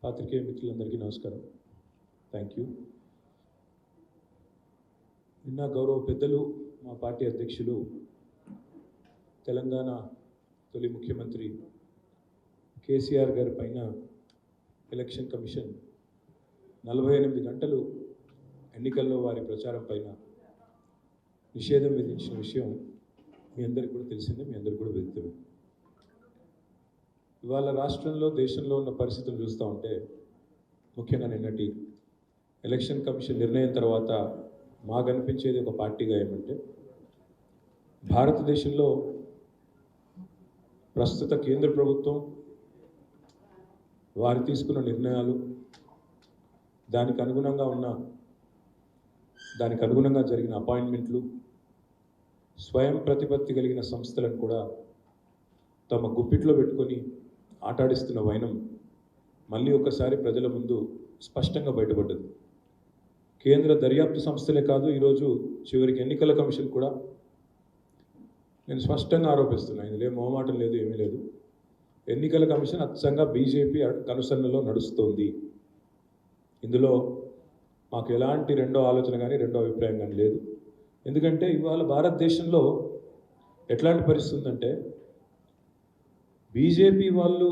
పాత్రికేయ మిత్రులందరికీ నమస్కారం. Thank you. నిన్న గౌరవ పెద్దలు మా పార్టీ అధ్యక్షులు తెలంగాణ తొలి ముఖ్యమంత్రి కేసీఆర్ గారి పైన ఎలక్షన్ కమిషన్ 48 గంటలు ఎన్నికల్లో వారి ప్రచారం పైన నిషేధం విధించిన విషయం మీ అందరికీ కూడా తెలిసిందే, మీ అందరికీ కూడా వెళ్తుంది. ఇవాళ రాష్ట్రంలో దేశంలో ఉన్న పరిస్థితులు చూస్తూ ఉంటే ముఖ్యంగా నిన్నటి ఎలక్షన్ కమిషన్ నిర్ణయం తర్వాత మాకు అనిపించేది ఒక పార్టీగా ఏమంటే భారతదేశంలో ప్రస్తుత కేంద్ర ప్రభుత్వం వారు తీసుకున్న నిర్ణయాలు దానికి అనుగుణంగా జరిగిన అపాయింట్మెంట్లు స్వయం ప్రతిపత్తి కలిగిన సంస్థలను కూడా తమ గుప్పిట్లో పెట్టుకొని ఆటాడిస్తున్న వైనం మళ్ళీ ఒకసారి ప్రజల ముందు స్పష్టంగా బయటపడ్డది. కేంద్ర దర్యాప్తు సంస్థలే కాదు, ఈరోజు చివరికి ఎన్నికల కమిషన్ కూడా నేను స్పష్టంగా ఆరోపిస్తున్నాను, ఇందులో మొహమాటం లేదు, ఏమీ లేదు. ఎన్నికల కమిషన్ అచ్చంగా బీజేపీ కనుసన్నలో నడుస్తోంది. ఇందులో మాకు ఎలాంటి రెండో ఆలోచన కానీ రెండో అభిప్రాయం కానీ లేదు. ఎందుకంటే ఇవాళ భారతదేశంలో ఎట్లాంటి పరిస్థితి ఉందంటే బీజేపీ వాళ్ళు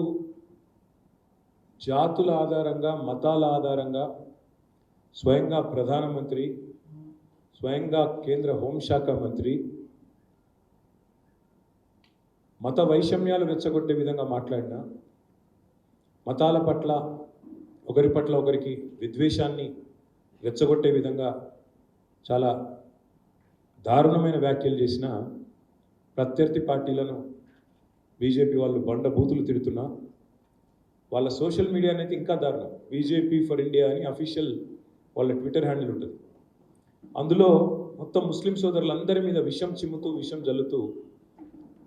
జాతుల ఆధారంగా మతాల ఆధారంగా స్వయంగా ప్రధానమంత్రి, స్వయంగా కేంద్ర హోంశాఖ మంత్రి మత వైషమ్యాలు రెచ్చగొట్టే విధంగా మాట్లాడినా, మతాల పట్ల ఒకరి పట్ల ఒకరికి విద్వేషాన్ని రెచ్చగొట్టే విధంగా చాలా దారుణమైన వ్యాఖ్యలు చేసిన ప్రత్యర్థి పార్టీలను బీజేపీ వాళ్ళు బండ బూతులు తిడుతున్నా, వాళ్ళ సోషల్ మీడియా అనేది ఇంకా దారుణం. బీజేపీ ఫర్ ఇండియా అని అఫీషియల్ వాళ్ళ ట్విట్టర్ హ్యాండిల్ ఉంటుంది. అందులో మొత్తం ముస్లిం సోదరులందరి మీద విషం చిమ్ముతూ విషం జల్లుతూ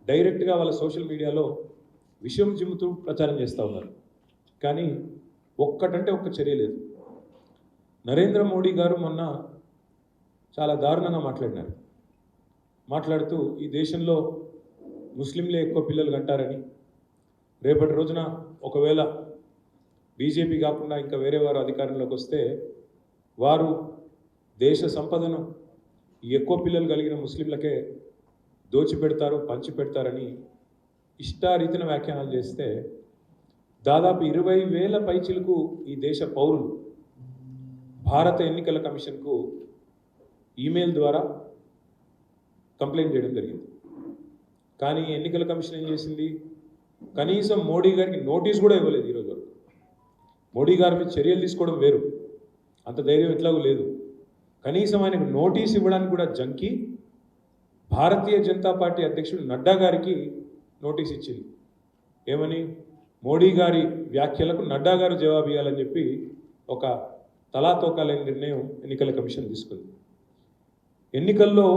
డైరెక్ట్గా వాళ్ళ సోషల్ మీడియాలో విషం చిమ్ముతూ ప్రచారం చేస్తూ ఉన్నారు. కానీ ఒక్కటంటే ఒక్క చర్య లేదు. నరేంద్ర మోడీ గారు మొన్న చాలా దారుణంగా మాట్లాడుతూ ఈ దేశంలో ముస్లింలే ఎక్కువ పిల్లలు కంటారని, రేపటి రోజున ఒకవేళ బీజేపీ కాకుండా ఇంకా వేరే వారు అధికారంలోకి వస్తే వారు దేశ సంపదను ఎక్కువ పిల్లలు కలిగిన ముస్లింలకే దోచిపెడతారు, పంచిపెడతారని ఇష్టారీతిన వ్యాఖ్యానాలు చేస్తే దాదాపు 20,000 పైచిలకు ఈ దేశ పౌరులు భారత ఎన్నికల కమిషన్కు ఈమెయిల్ ద్వారా కంప్లైంట్ చేయడం జరిగింది. కానీ ఎన్నికల కమిషన్ ఏం చేసింది? కనీసం మోడీ గారికి నోటీస్ కూడా ఇవ్వలేదు. ఈరోజు వరకు మోడీ గారి మీద చర్యలు తీసుకోవడం వేరు, అంత ధైర్యం ఎట్లాగూ లేదు. కనీసం ఆయనకు నోటీస్ ఇవ్వడానికి కూడా జంకి భారతీయ జనతా పార్టీ అధ్యక్షుడు నడ్డా గారికి నోటీస్ ఇచ్చింది. ఏమని? మోడీ గారి వ్యాఖ్యలకు నడ్డా గారు జవాబు ఇవ్వాలని చెప్పి ఒక తలాతోకాలేని నిర్ణయం ఎన్నికల కమిషన్ తీసుకుంది. ఎన్నికల్లో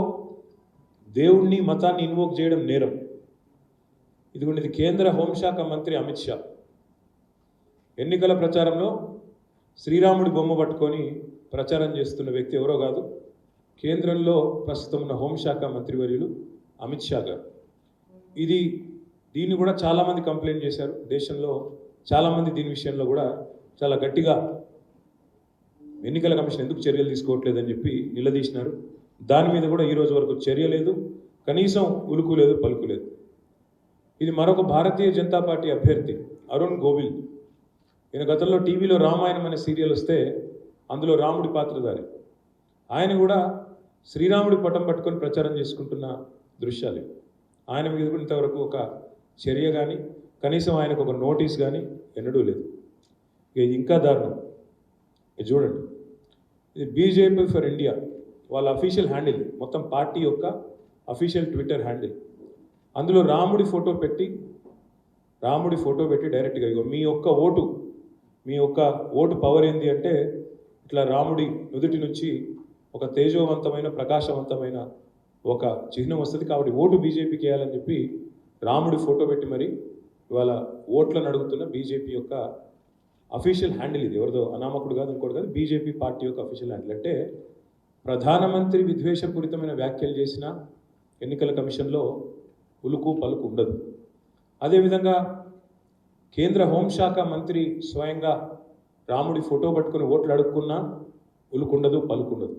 దేవుణ్ణి మతాన్ని ఇన్వోక్ చేయడం నేరం. ఇది కేంద్ర హోంశాఖ మంత్రి అమిత్ షా ఎన్నికల ప్రచారంలో శ్రీరాముడి బొమ్మ పట్టుకొని ప్రచారం చేస్తున్న వ్యక్తి ఎవరో కాదు, కేంద్రంలో ప్రస్తుతం ఉన్న హోంశాఖ మంత్రివర్యులు అమిత్ షా గారు. దీన్ని కూడా చాలామంది కంప్లైంట్ చేశారు. దేశంలో చాలామంది దీని విషయంలో కూడా చాలా గట్టిగా ఎన్నికల కమిషన్ ఎందుకు చర్యలు తీసుకోవట్లేదని చెప్పి నిలదీసినారు. దాని మీద కూడా ఈరోజు వరకు చర్య లేదు, కనీసం ఉలుకు లేదు, పలుకు లేదు. ఇది మరొక భారతీయ జనతా పార్టీ అభ్యర్థి అరుణ్ గోవిల్. ఈయన గతంలో టీవీలో రామాయణం అనే సీరియల్ వస్తే అందులో రాముడి పాత్రధారి. ఆయన కూడా శ్రీరాముడి పటం పట్టుకొని ప్రచారం చేసుకుంటున్న దృశ్యాలు. ఆయన మీద కూడా ఇంతవరకు ఒక చర్య కానీ కనీసం ఆయనకు ఒక నోటీస్ కానీ ఎన్నడూ లేదు. ఇది ఇంకా దారుణం. ఇది చూడండి, ఇది బీజేపీ ఫర్ ఇండియా వాళ్ళ అఫీషియల్ హ్యాండిల్, మొత్తం పార్టీ యొక్క అఫీషియల్ ట్విట్టర్ హ్యాండిల్. అందులో రాముడి ఫోటో పెట్టి డైరెక్ట్గా ఇగో మీ యొక్క ఓటు పవర్ ఏంది అంటే ఇట్లా రాముడి నుదుటి నుంచి ఒక తేజోవంతమైన ప్రకాశవంతమైన ఒక చిహ్నం వస్తుంది, కాబట్టి ఓటు బీజేపీకి వేయాలని చెప్పి రాముడి ఫోటో పెట్టి మరి ఇవాళ ఓట్లను అడుగుతున్న బీజేపీ యొక్క అఫీషియల్ హ్యాండిల్. ఇది ఎవరిదో అనామకుడు కాదు, ఇంకోటి కాదు, బీజేపీ పార్టీ యొక్క అఫీషియల్ హ్యాండిల్. అంటే ప్రధానమంత్రి విద్వేషపూరితమైన వ్యాఖ్యలు చేసిన ఎన్నికల కమిషన్లో ఉలుకు పలుకు ఉండదు. అదేవిధంగా కేంద్ర హోంశాఖ మంత్రి స్వయంగా రాముడి ఫోటో పట్టుకుని ఓట్లు అడుక్కున్నా ఉలుకుండదు పలుకుండదు.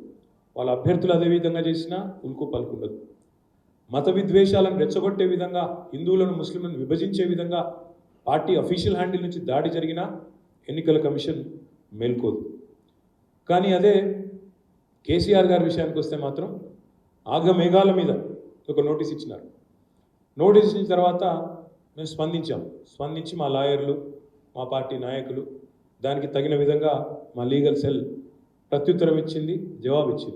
వాళ్ళ అభ్యర్థులు అదేవిధంగా చేసినా ఉలుకు పలుకుండదు. మత విద్వేషాలను రెచ్చగొట్టే విధంగా, హిందువులను ముస్లింలను విభజించే విధంగా పార్టీ అఫీషియల్ హ్యాండిల్ నుంచి దాడి జరిగినా ఎన్నికల కమిషన్ మేల్కోదు. కానీ అదే కేసీఆర్ గారి విషయానికి వస్తే మాత్రం ఆగమేఘాల మీద ఒక నోటీస్ ఇచ్చినారు. నోటీస్ ఇచ్చిన తర్వాత మేము స్పందించి మా లాయర్లు, మా పార్టీ నాయకులు దానికి తగిన విధంగా మా లీగల్ సెల్ ప్రత్యుత్తరం ఇచ్చింది, జవాబు ఇచ్చింది.